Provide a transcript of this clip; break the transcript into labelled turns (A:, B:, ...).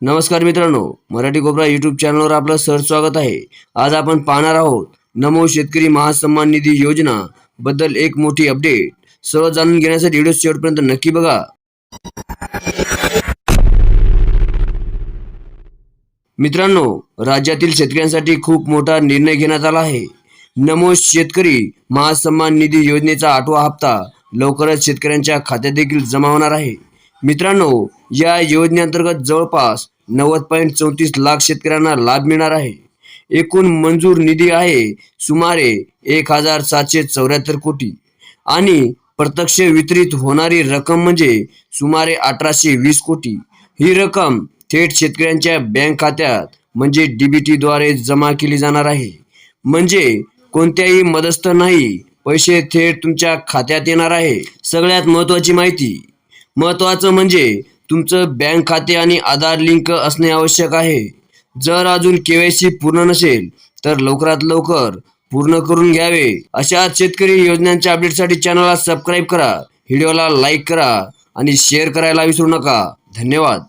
A: नमस्कार मित्रांनो, मराठी कोपरा यूट्यूब चॅनलवर आपलं सहर्ष स्वागत आहे. आज आपण पाहणार आहोत नमो शेतकरी महासन्मान निधी योजना बद्दल एक मोठी अपडेट. सर्व जाणून घेण्यासाठी व्हिडिओ शेवटपर्यंत नक्की बघा. मित्रांनो, राज्यातील शेतकऱ्यांसाठी खूप मोठा निर्णय घेण्यात आला आहे. नमो शेतकरी महासन्मान निधी योजनेचा 8वा हप्ता लवकरच शेतकऱ्यांच्या खात्यात देखील जमा होणार आहे. मित्रांनो, या योजनेअंतर्गत जवळपास 90.34 लाख शेतकऱ्यांना लाभ मिळणार आहे. एकूण मंजूर निधी आहे सुमारे 1774 कोटी आणि प्रत्यक्ष वितरित होणारी रक्कम म्हणजे सुमारे 1820 कोटी. ही रक्कम थेट शेतकऱ्यांच्या बँक खात्यात म्हणजे DBT द्वारे जमा केली जाणार आहे. म्हणजे कोणत्याही मध्यस्थ नाही, पैसे थेट तुमच्या खात्यात येणार आहे. सगळ्यात महत्त्वाची माहिती, महत्त्वाचं म्हणजे तुमचं बँक खाते आणि आधार लिंक असणे आवश्यक आहे. जर अजून KYC पूर्ण नसेल तर लवकरात लवकर पूर्ण करून घ्यावे. अशा शेतकरी योजनांच्या अपडेटसाठी चॅनलला सबस्क्राईब करा, व्हिडिओला लाईक करा आणि शेअर करायला विसरू नका. धन्यवाद.